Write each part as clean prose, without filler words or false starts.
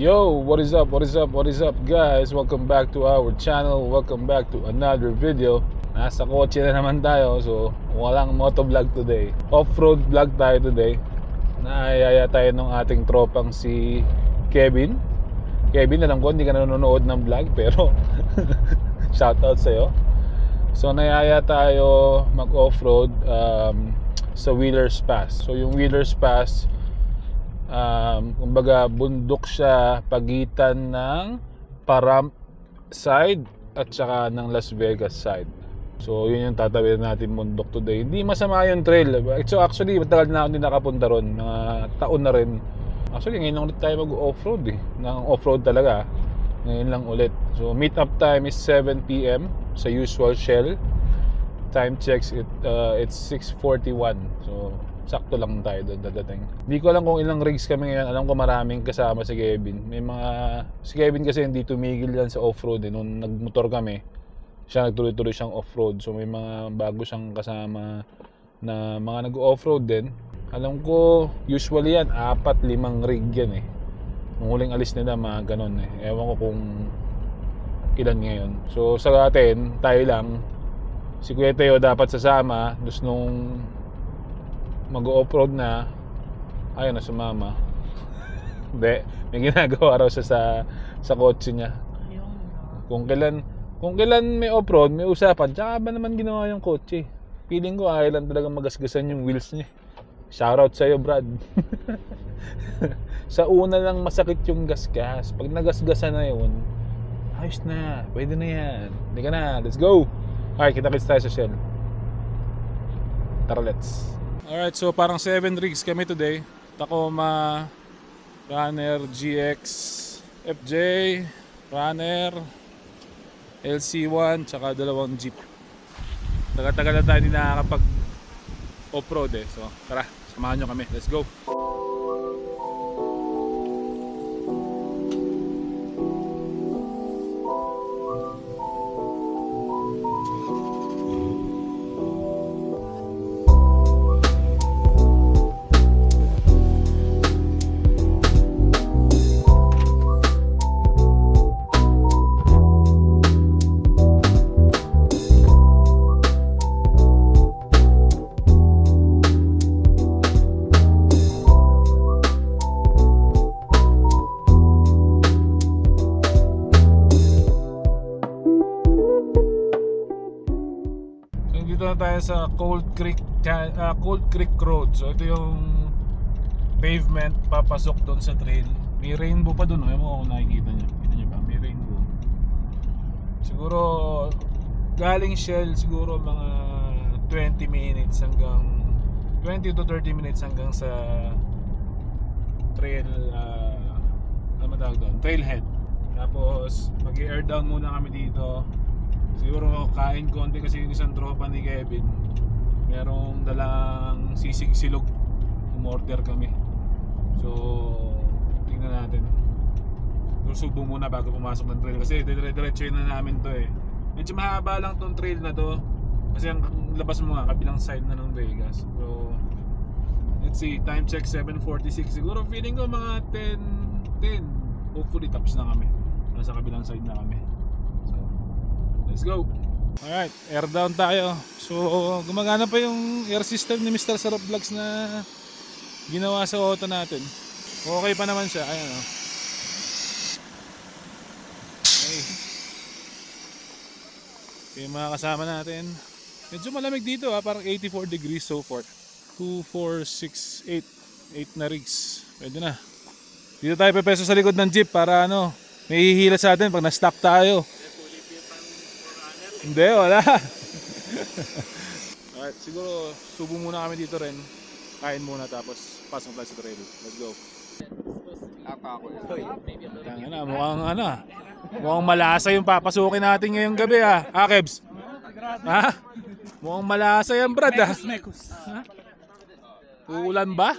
Yo, what is up, guys? Welcome back to our channel. Welcome back to another video. Nasa kotse na naman tayo. So, walang motovlog today. Off-road vlog tayo today. Naayaya tayo ng ating tropang si Kevin. Kevin, alam ko hindi ka nanonood ng vlog, pero shoutout sa'yo. So, naayaya tayo mag-off-road sa Wheelers Pass. So, yung Wheelers Pass, kumbaga bundok siya pagitan ng Paramp side at saka ng Las Vegas side. So yun yung tatawid natin bundok today. Hindi masama yung trail. So actually matagal na ako hindi nakapunta ron, mga taon na rin. Actually ngayon ulit tayo mag-off-road ng off-road talaga. Ngayon lang ulit. So meet up time is 7 PM sa usual Shell. Time checks it's 6:41. So sakto lang tayo doon dadating. Hindi ko alam kung ilang rigs kami ngayon. Alam ko maraming kasama si Kevin. Si Kevin kasi hindi tumigil yan sa off-road. Nung nagmotor kami, siya nagtuloy-tuloy siyang off-road. So may mga bago siyang kasama na mga nag-off-road din. Alam ko usually yan 4-5 rig yan eh. Nung huling alis nila mga ganon eh. Ewan ko kung ilan ngayon. So sa atin, tayo lang. Si Kuya Teo dapat sasama. Tapos nung mag-off-road na, ayun na sumama. Hindi, may ginagawa raw siya sa kotse niya. Kung kailan may off-road, may usapan. Tsaka ba naman ginawa yung kotse? Feeling ko ayaw lang talagang magasgasan yung wheels niya. Shoutout sa'yo, Brad. Sa una lang masakit yung gasgas. Pag nagasgasan na yun, ayos na, pwede na yan. Hindi ka na, let's go. Okay, kita-kits tayo sa Shell. Tara, let's. Alright, so parang 7 rigs kami today. Tacoma, Runner, GX, FJ, Runner, LC1, tsaka 2 Jeep. Tagal-tagal na tayo hindi nakakapag off-road eh. So tara, samahan nyo kami. Let's go! Tayo sa Cold Creek Road. So ito yung pavement papasok doon sa trail. May rainbow pa doon, ewan ko kung nakikita nyo. Kita nyo ba? May rainbow. Siguro galing Shell siguro mga 20 to 30 minutes hanggang sa trail ano matawag doon? Trailhead. Tapos mag-air down muna kami dito. Siguro kain konti kasi yung isang tropa ni Kevin merong dalang sisig silog. Umorder kami. So tingnan natin. Susubo muna bago pumasok ng trail kasi dire-diretso na namin to eh. Medyo mahaba lang tong trail na to kasi ang labas mo nga kabilang side na ng Vegas. So let's see, time check 7:46. Siguro feeling ko mga 10. Hopefully tapos na kami. Nasa kabilang side na kami. Let's go. Alright, air down tayo. So gumagana pa yung air system ni Mr. Sarap Vlogs na ginawa sa auto natin. Okay pa naman siya. Ayan o. Okay, mga kasama natin. Medyo malamig dito ha. Parang 84 degrees so far. 2, 4, 6, 8 na rigs. Pwede na. Dito tayo pepeso sa likod ng jeep para ano, may hihila sa atin pag na-stop tayo. Hindi, wala. Alright, siguro subo muna kami dito rin. Kain muna tapos pasok tayo sa trail. Let's go. Mukhang malasa yung papasukin natin ngayong gabi ha. Ha, Kebs? Ha? Mukhang malasa yan, Brad ha. Uulan ba?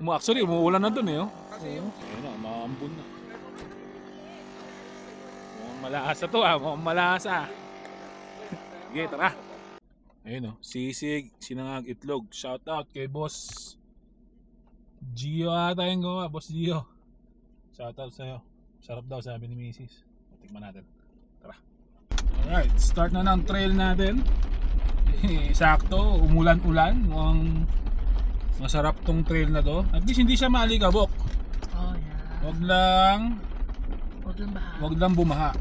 Actually, umuulan na dun eh. Ayun na, maambun na. Mukhang malasa to ha, mukhang malasa. Okay, tara. Ayun o, sisig, sinangag, itlog. Shout out kay Boss Gio ata yung gawa, Boss Gio. Shoutout sa'yo. Sarap daw sabi ni Mrs. Tikman natin. Tara. Alright, start na ng trail natin. Sakto, umulan-ulan. Mukhang masarap tong trail na to. At least hindi siya maalikabok. Oh yeah. Wag lang baha. Wag lang bumaha.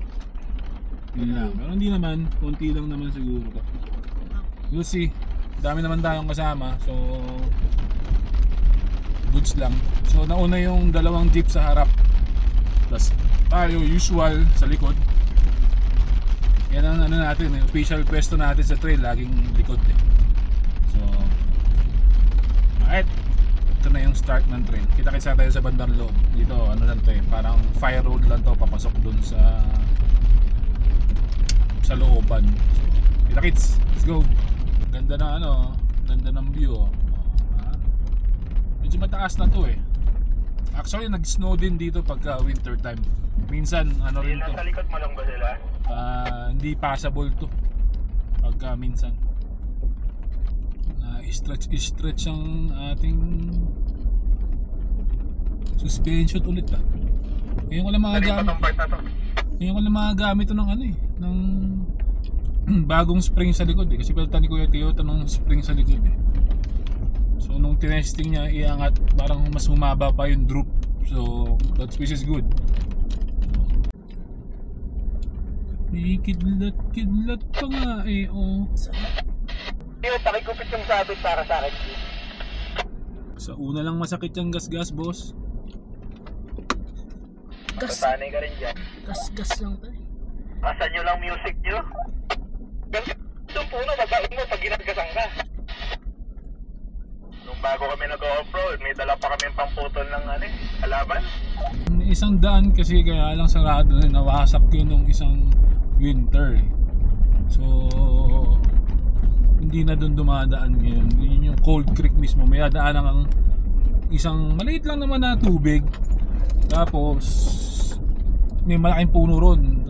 Yun lang. Pero hindi naman, konti lang naman siguro to. You'll see. Dami naman tayong kasama. So goods lang. So nauna yung dalawang jeep sa harap. Plus tayo usual sa likod. Yan ang ano natin, official pwesto natin sa trail, laging likod eh. So alright, ito na yung start ng trail. Kita-kita tayo sa bandang loob. Dito ano lang to eh, parang fire road lang to, papasok dun sa looban. So, kita-kits, let's go. Ganda ng ano, ganda ng view oh. Medyo mataas na to eh. Actually nag-snow din dito pagka winter time. Minsan ano rin to. Sa likod mo lang ba sila? Hindi passable to pagka minsan. Stretch ang ating suspension ulit ah. Ngayon ko lang magagamit to ng ano eh, ng bagong spring sa likod eh. Kasi palitan ni Kuya Tio ito ng spring sa likod eh. So nung tinesting niya iangat, parang mas humaba pa yung droop. So that which is good. May kidlat pa nga eh oh. Yung pakikupit yung sabit para sa akin. Sa una lang masakit yung gas boss. Sanay ka rin dyan. Gas lang pa eh. Asan nyo lang music nyo? Itong puno, babain mo pag ginagasan ka. Nung bago kami nag-off-road, may dala pa kami pamputol ng halaman. Isang daan kasi kaya lang sarado na nawasak yun nung isang winter eh. So hindi na doon dumadaan ngayon. Yun yung Cold Creek mismo. May daanan ang isang maliit lang naman na tubig. Tapos may malaking puno ron.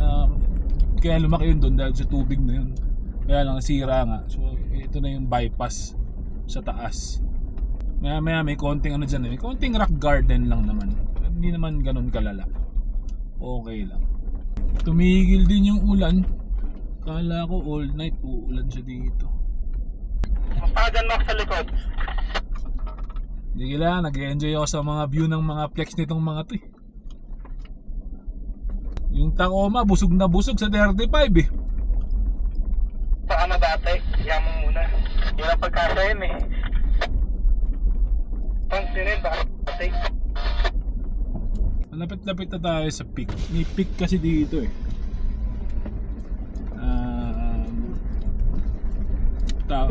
Kaya lumaki yun doon dahil sa tubig na yun. Kaya lang sira nga. So ito na yung bypass sa taas. Maya may konting ano dyan. May konting rock garden lang naman. Hindi naman ganun kalala. Okay lang. Tumigil din yung ulan. Kala ko all night uulan siya dito. Mapagan mo sa likod. Hindi kailangan, nag-enjoy ako sa mga view ng mga flex nitong mga to eh. Yung Tacoma busog na busog sa 35 eh. Sa ano dati? Yan mo muna. Yan ang pagkasa yun eh. Pansin rin baka dati. Lapit-lapit na tayo sa peak. May peak kasi dito eh.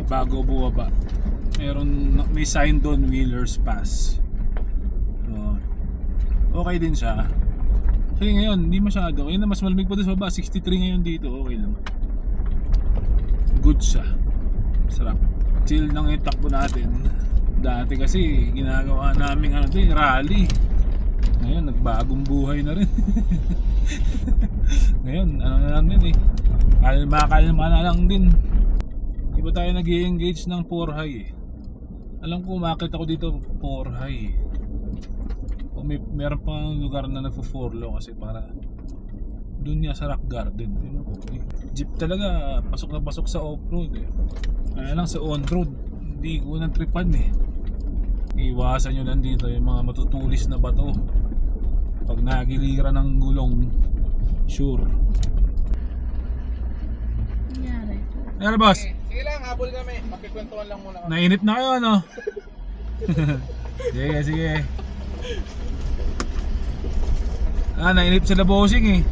Bago bumaba may sign doon, Wheelers Pass. Okay din siya. Kasi ngayon hindi masyado. Ngayon na mas malamig pa doon sa baba. 63 ngayon dito, okay lang. Good siya. Sarap. Chill lang yung takbo natin. Dati kasi ginagawa namin rally. Ngayon nagbagong buhay na rin. Ngayon ano na lang din eh, kalma na lang din. Di ba tayo nag-i-engage ng 4 high eh. Alam ko umakit ako dito 4 high eh. O meron pang lugar na nagpo-4 low kasi para dun niya sa rock garden. Jeep talaga pasok na pasok sa off-road eh. Kaya lang sa on-road hindi ko nang tripan eh. Iwasan nyo lang dito yung mga matutulis na bato. Pag nagiliran ng gulong, sure. Nangyari. Nangyari boss? Sige lang, habol kami. Makikwentuhan lang muna kami. Nainip na kayo ano? Sige. Nainip sila bossing eh.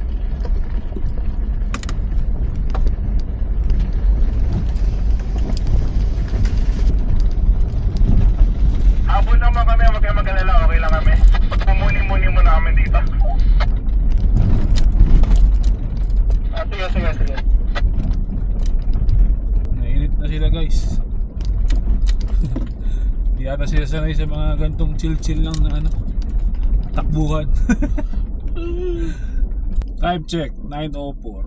Habol naman kami, huwag kayo mag-alala, okay lang kami. Pagmumuni-muni muna kami dito. Sige. Nainip na sila guys. Di ata sila sanay sa mga gantong chill lang na takbuhan. Time check 9:04.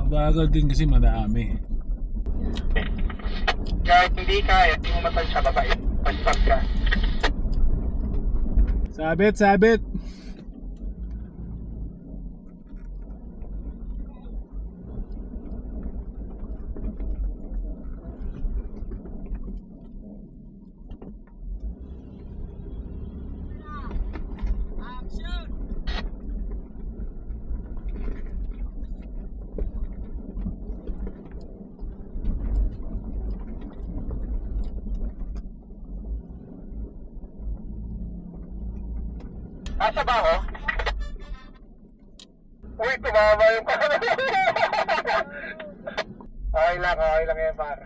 Mabagal din kasi madami. Kahit hindi kaya, hindi mo matag siya babae. Pag-stop ka. Sabit, sabit. Asa ba ako? Uy, tumama yung okay lang yan, par.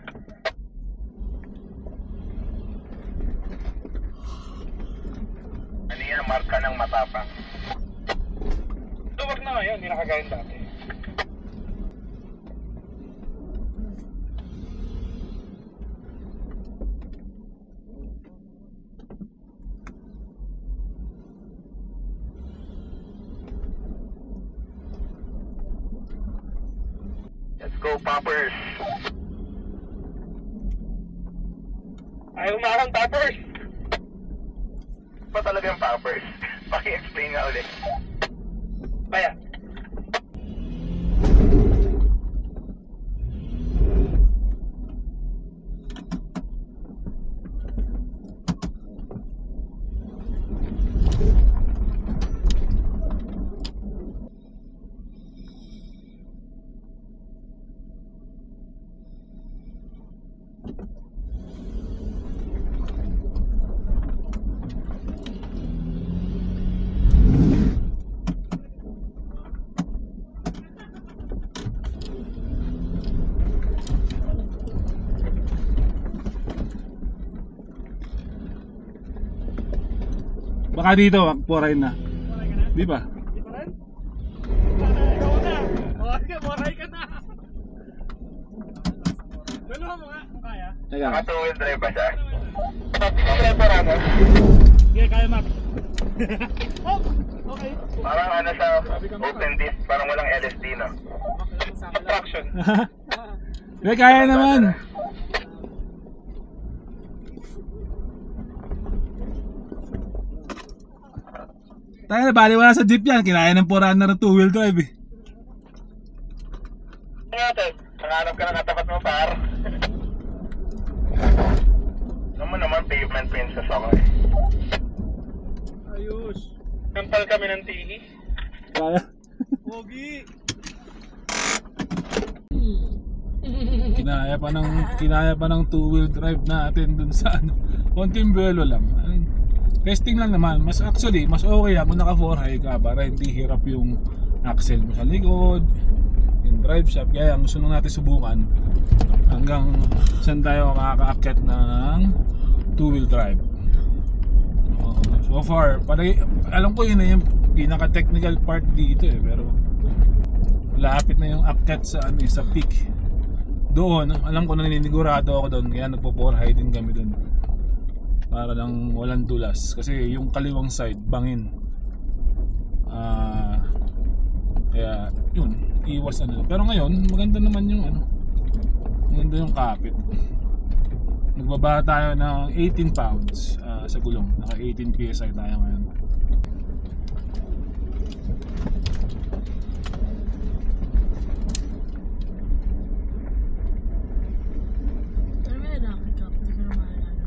Ano yan, marka ng matapang. Duwag na ngayon, hindi nakagayon dati. Let's go, Poppers! Ayaw na akong Poppers! Ba talagang Poppers? Paki-explain nga ulit. Kaya? Baka dito, poray na. Di ba? Di pa rin? Ikaw na. Moray ka na. Dalawa mo nga, kung kaya. Teka. Naka two-wheel drive ba siya? Two-wheel drive ako. Sige, kaya Mac. Oh, okay. Parang ano siya, open disc, parang walang LSD, no? Traction. Hindi, kaya naman. Tayo na, bali wala sa jeep yan. Kinaya ng 400 2-wheel drive eh. Ngayon, nanganap ka na katapat mo, par. Naman, pavement princess ako eh. Ayos. Kampal kami ng tigi. Kaya. Pogi. Kinaya pa ng 2-wheel drive natin dun sa ano. Konting buwelo lang. Testing lang naman. Mas okay kung naka 4 high ka para hindi hirap yung axle mo sa likod, yung drive shaft. Kaya gusto nung natin subukan hanggang saan tayo makakaakyat ng 2-wheel drive. So far, alam ko yun na yung pinaka-technical part dito eh, pero lapit na yung akyat sa sa peak. Doon, alam ko na ninigurado ako doon, kaya nagpo-4 high din kami doon. Para lang walang dulas kasi yung kaliwang side bangin. Kaya yun, iwas ano. Pero ngayon, maganda naman yung maganda yung kapit. Nagbaba tayo ng 18 pounds sa gulong. Naka 18 PSI tayo ngayon.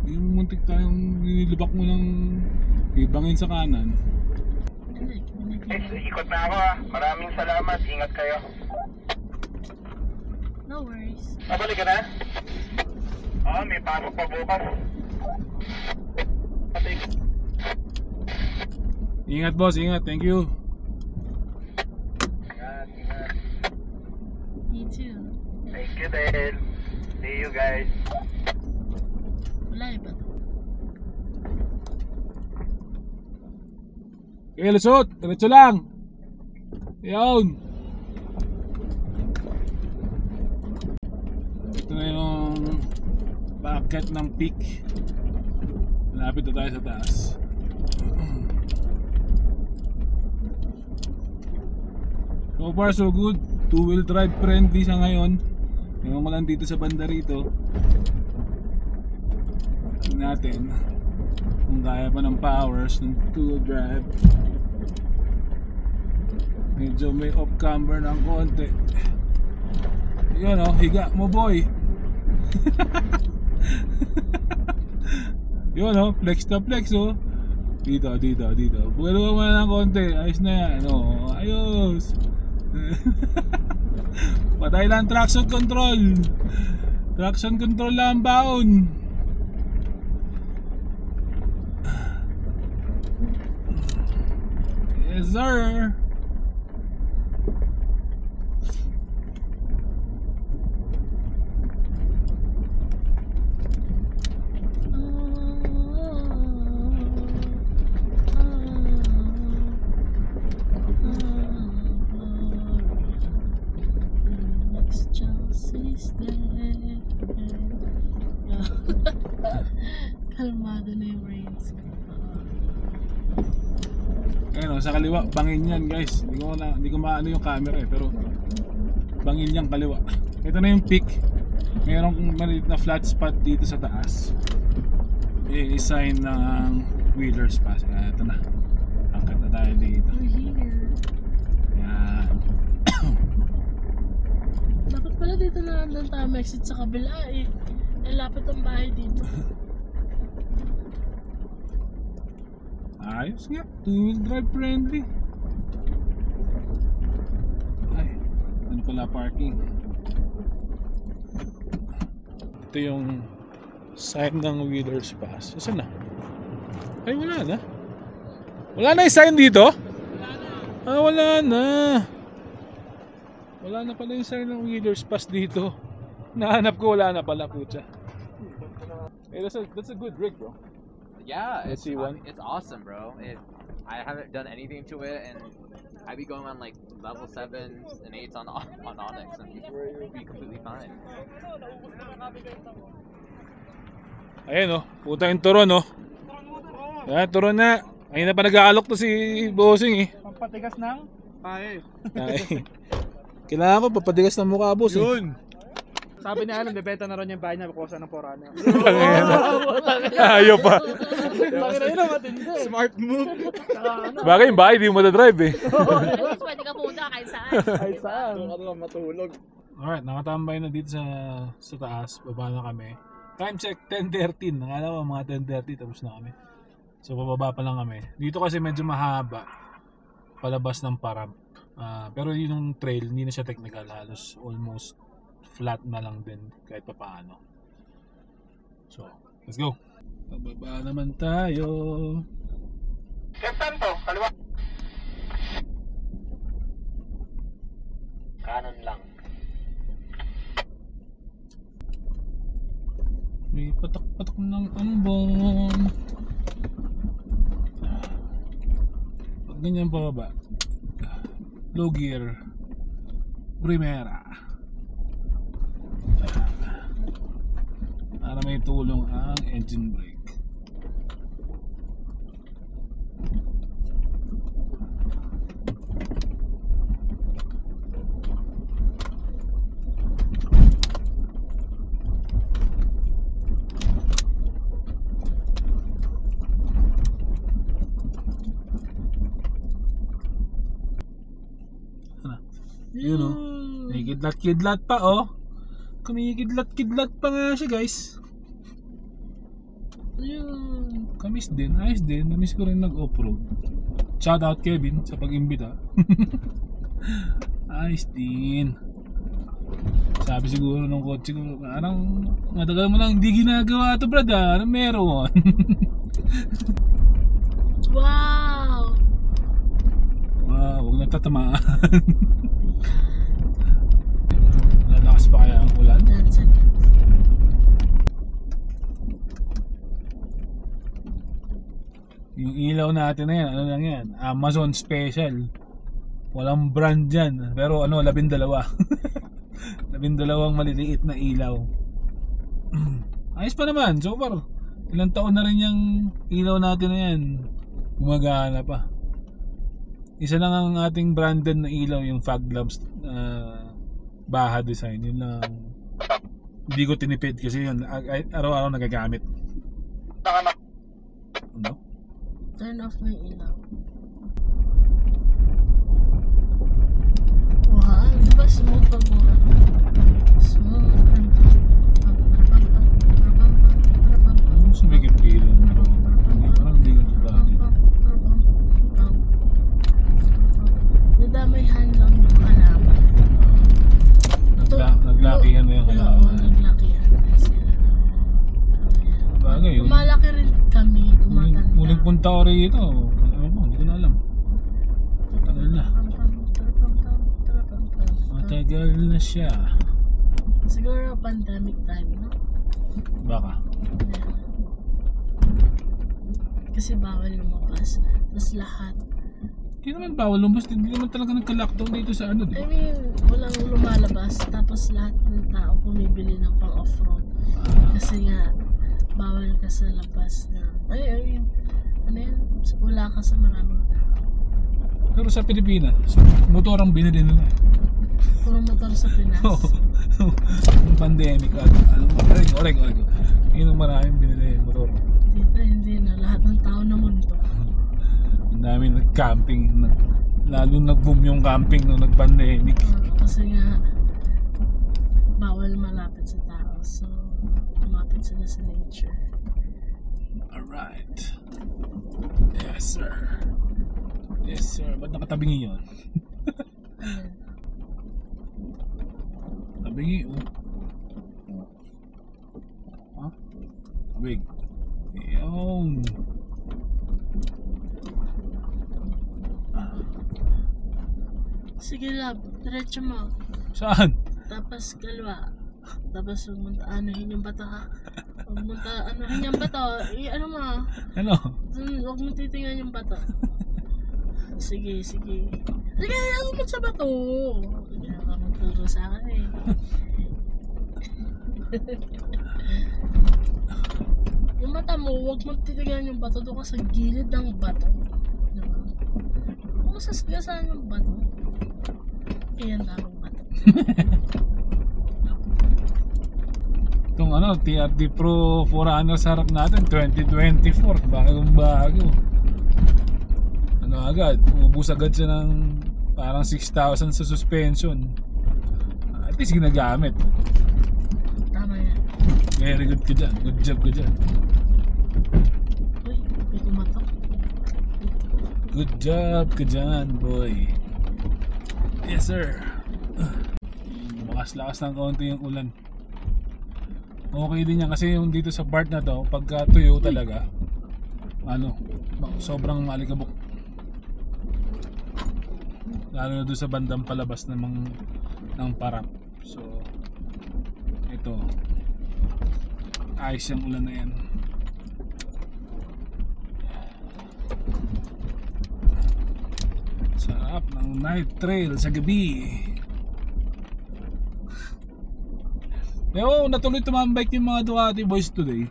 Yung muntik tayong nilibak mo ng ibangin sa kanan. Ikot na ako ah. Maraming salamat. Ingat kayo. No worries. Pabalik ka na? Oo, may pasok pa bukas. Ingat boss, ingat. Thank you. Ingat. Me too. Thank you din. See you guys. Wala iba to. Okay, lusot. Diretso lang. Yun. Ito na yung paakyat ng peak. Malapit na tayo sa taas. So far so good. 2-wheel drive friendly sa ngayon. Yung mga lang dito sa banda rito. Tingnan natin. Kung kaya pa ng powers ng 2 drive. Medyo may off camber ng konti. Yun oh, higa mo boy. Yun oh, flex to flex oh. Dito. Buwelo mo na ng konti. Ayos na yan. Oh, ayos. Patay lang traction control. Traction control lang baon. Yes sir. Kalmado na yung brains. Ayun, sa kaliwa, bangin yan guys. Hindi ko maano yung camera eh, pero bangin yan kaliwa. Ito na yung peak. Mayroong maliit na flat spot dito sa taas. I-sign ng wheelers pass. Ito na. Angkat na tayo dito. We're here. Yan. Dapat pala dito na lang tayo exit sa kabila eh. Lapit ang bahay dito. Ayos nga. 2-wheel drive friendly. Ay, ano pala parking? Ito yung sign ng wheelers pass. Saan na? Ay, wala na. Wala na yung sign dito? Ah, wala na. Wala na pala yung sign ng wheelers pass dito. Nahanap ko, wala na pala, putya. Hey, that's a good rig, bro. Yeah, Let's see one. it's awesome, bro. I haven't done anything to it, and I'd be going on like level 7s and 8s on Onyx, and it'd be completely fine. Ayan oh, puta yung turon oh. Ayan, turon na. Ayun na pa nag-aalok to si Bossing eh. Pampatigas ng pahe. Ay, kailangan ko papadigas ng mukha, boss. Yun. Sabi ni Alan, bebenta na rin yung bahay niya kusa ng Forano. Ayaw pa. Bakit na yun ang matindi? Smart move. Bagay yung bahay, di mo matadrive eh. At least pwede ka pumunta kahit saan. Ay saan? Doon ka lang matulog. Alright, nakatambay na dito sa taas. Baba na kami. Time check, 10:13. Nakala ko mga 10:30 tapos na kami. So bababa pa lang kami. Dito kasi medyo mahaba. Palabas ng paramp. Pero yun yung trail, hindi na siya technical. Halos almost flat na lang din kahit pa paano. So, let's go. Pababa naman tayo. Saan to? Kaliwa? Kanan lang. May patak-patak ng ambon. Pag ganyan pababa, low gear, primera. Para may tulong ang engine brake. Yun o. May kidlat-kidlat pa oh. Kumikidlat-kidlat pa nga siya guys. Ayun. Kamis din, ayos din. Namiss ko rin nag-off-road. Shout out Kevin sa pag-imbita. Ayos din. Sabi siguro ng kotse ko, parang matagal mo lang hindi ginagawa ito brad ah. Anong meron? Wow! Wow, huwag natatamaan. Lalakas pa kaya ang ulan? 10 seconds. Yung ilaw natin na yan, ano lang yan? Amazon Special. Walang brand yan. Pero ano, 12. 12 maliliit na ilaw. Ayos pa naman, so far. Ilang taon na rin yung ilaw natin na yan. Gumagana pa. Isa lang ang ating branded na ilaw, yung fog lamps Baha design. Yun lang. Hindi ko tinipid kasi yun araw-araw nagagamit. Ano? Turn off mo yung ilaw. Wow, di ba smooth pag mo? Smooth. Ano sumigip dito? Parang hindi ko dati. Nadamay-han lang yung halaman. Naglakihan na yung Oo, halaman. naglakihan na sila. Bagay, yung Lumalaki rin kami, tumatanda. muling punta ko rito. Ano mo, hindi ko na alam. Matagal na. Matagal na siya. Siguro pandemic time, no? Baka. Yeah. Kasi bawal lumabas. Tapos lahat. Hindi naman bawal lumabas. Hindi naman talaga nagka-lockdown dito sa ano, di I ba? mean, walang lumalabas. Tapos lahat ng tao bumibili ng pang off-road. Kasi nga, bawal ka sa labas na. I mean, ano yan? Wala ka sa maraming tao. Pero sa Pilipinas, motor ang binili nila. Puro motor sa Pinas. Yung pandemic at ano, oreg. Yun ang maraming binili motor. Hindi na. Lahat ng tao na mundo. Ang dami nag-camping. Lalo nag-boom yung camping nung nag-pandemic. Kasi nga, bawal malapit sa tao. So, lumapit sila sa nature. Alright. Yes, sir. Yes, sir. Ba't nakatabingi yun? Ayan. Tabingi, oh. Ha? Tabig. Yun. Sige love, diretso mo. Saan? Tapos kalwa. Tapos huwag mong anuhin yung bato ha. Huwag mong anuhin yung bato. Ano mo? Ano? Huwag mong titingnan yung bato. Sige. Sige, ano mo sa bato? Hindi na ka magturo sa akin eh. Yung mata mo, huwag mong titingnan yung bato. Doon ka sa gilid ng bato. Diba? Huwag mo sasagasan yung bato. Iyan daming bato. Itong ano, TRD Pro 400 sa harap natin, 2024. Bagong-bago. Ano agad, umubos agad siya ng parang 6,000 sa suspension. At least ginagamit. Tama yan. Very good ka dyan. Good job ka dyan. Uy, may kumatok. Good job ka dyan, boy. Yes, sir. Lakas-lakas ng konti yung ulan. Okay din yan kasi yung dito sa part na to, pagka tuyo talaga, ano, sobrang malikabok. Lalo na doon sa bandang palabas ng parap. So, ito, ayos yung ulan na yan. Sarap ng night trail sa gabi. Pero natuloy tumambike yung mga Ducati boys today.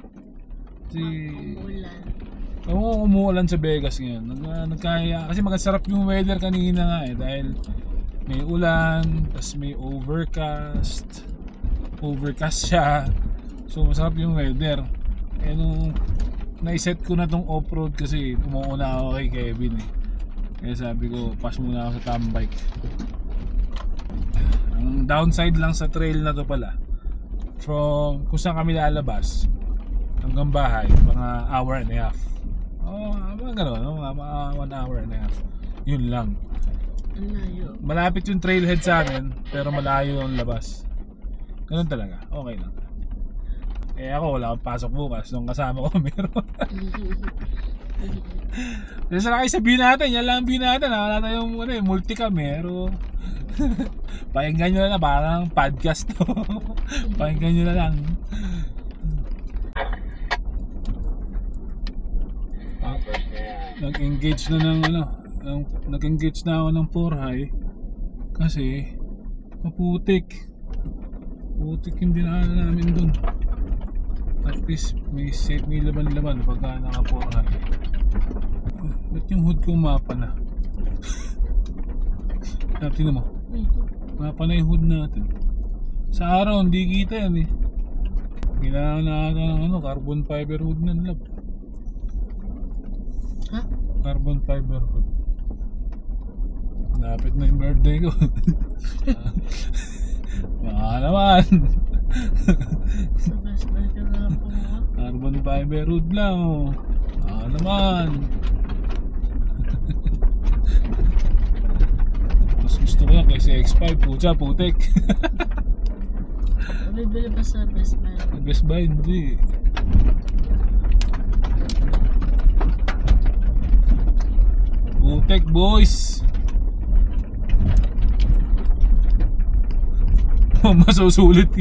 Umulan. Oo, umuulan sa Vegas ngayon. Nagkaya kasi magasarap yung weather kanina nga eh dahil may ulan, tapos may overcast. Overcast siya. So masarap yung weather. Eh nung naiset ko na tong off-road kasi umuuna ako kay Kevin eh. Kaya sabi ko, pass muna ako sa tambike. Ang downside lang sa trail na to pala, from kung saan kami lalabas hanggang bahay, mga hour and a half. Mga gano'n, no? Mga 1 hour and a half. Yun lang. Ang layo. Malapit yung trailhead sa amin, pero malayo yung labas. Ganun talaga, okay lang. Eh ako, wala akong pasok bukas. Nung kasama ko, meron. Kasi na kayo sa view natin, yan lang ang view natin. Wala tayong multicam, pero pakinggan nyo na lang, parang podcast to. Pakinggan nyo na lang. Nag-engage na ng nag-engage na ako ng 4-high kasi maputik yung dinaanan namin dun. At least may laban-laban pagka naka 4-high. Ba't yung hood ko mapa na? Tingnan mo, mapa na yung hood natin. Sa araw hindi kita yan eh. Kailangan na ng carbon fiber hood na lab. Ha? Carbon fiber hood. Napit na yung birthday ko. Baka naman. Sa Best Buy ka na lang po ako. Carbon fiber hood lang oh. Baka naman. Mas gusto ko yan kasi X5. Putek. Bibili ba sa Best Buy? Best Buy hindi. Putek boys. Masusulit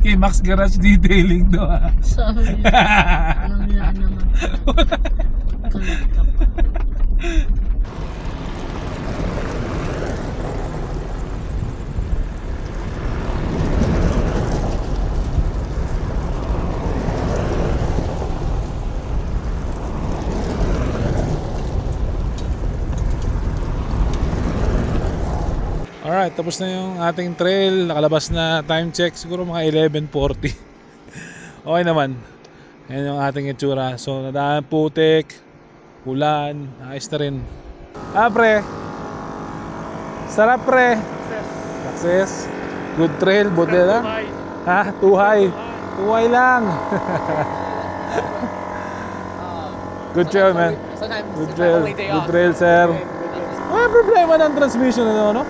kay Max Garage Detailing do ah. Sabi niya. Walang yan naman. Kalat ka pa. Alright, tapos na yung ating trail. Nakalabas na time check. Siguro mga 11:40. Okay naman. Yan yung ating itsura. So, nadaan putik, ulan, ayos na rin. Pre. Sarap pre. Success. Good trail, buti lang. Ha? Too high. Too high lang. Good trail, man. Sometimes Good it's my trail. only day Good off. trail, sir. May problema ng transmission na no?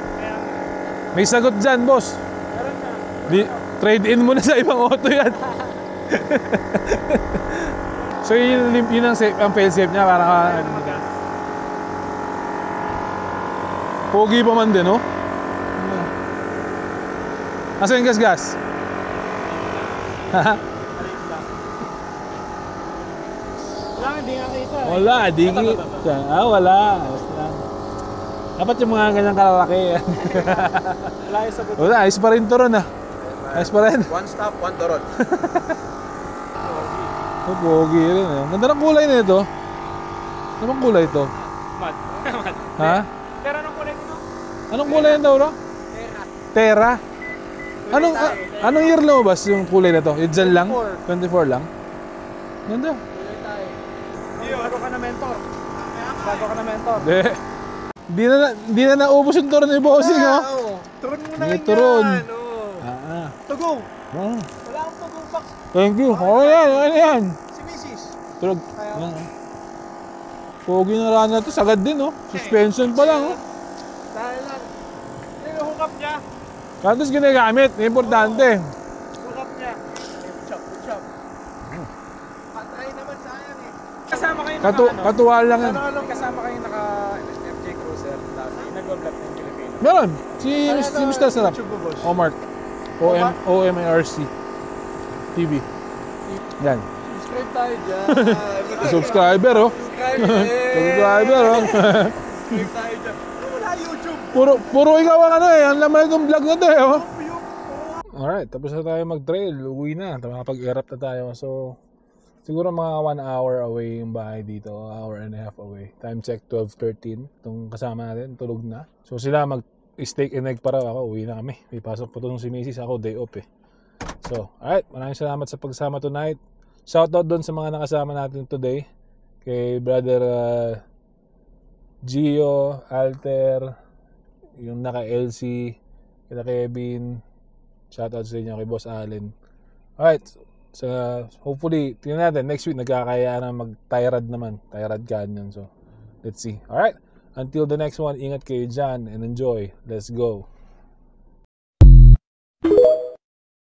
May sagot dyan, boss. Trade-in mo na sa ibang auto yan. So yun ang fail-safe niya para pogi pa man din, no? Asa yung gas-gas? Wala, hindi nakita. Wala, di kita. Wala. Ayos lang. Dapat yung mga ganyang kalalaki. Wala yung sagot. Wala, ayos pa rin to ron ah. Ayos pa rin. One stop, one dorot. Oh, pogi rin eh. Ganda ng kulay na ito. Ano bang kulay ito? Mat. Ha? Pero anong kulay nito? Anong kulay na ito, bro? Terra. Anong year lumabas yung kulay na to? Yung dyan lang? 24 lang? Ganda. Bago ka na mentor. Bago ka na mentor. Hindi na naubos yung turon ni Bossing, oh. Turon mo na May yan. turon. Oh. Tugo. Oh. Wala akong tugong box. Thank you. Okay yan. Si Mrs. Tulog. Yan, oh. Pogi na rana to. Sagad din, oh. Suspension pa lang, oh. Dahil lang. Yung hukap niya. Kantos ginagamit. Importante. Hukap niya. Good job, good job. Patay naman sayang eh. Kasama kayo Katuwa lang yan. Kasama kayo naka FJ Cruiser dati. Nag-vlog ng Pilipino. Meron. Si Mr. Sarap. YouTube mo, boss. Omar. OMARC TV. Yan. Subscribe tayo dyan. Subscriber, oh. Subscriber, oh. Subscribe tayo dyan. Wala YouTube. Puro ikaw ang ano eh. Ang laman itong vlog na to eh, oh. Alright, tapos na tayo mag-trail. Uwi na. Makapag-erap na tayo. So, siguro mga 1 hour away yung bahay dito. 1.5 hours away. Time check 12:13. Itong kasama natin, tulog na. So sila mag-steak and egg para ako. Uwi na kami. May pasok pa itong si Macy's. Ako day off eh. So, alright. Maraming salamat sa pagsama tonight. Shoutout doon sa mga nakasama natin today. Kay brother Gio, Alter, yung naka-LC, kina Kevin. Shoutout sa inyo kay Boss Allen. Alright. So, hopefully, tingnan natin. Next week, nagkakayaan na mag-Tyrad naman. Tyrad Canyon. So, let's see. Alright. Until the next one, ingat kayo dyan and enjoy. Let's go.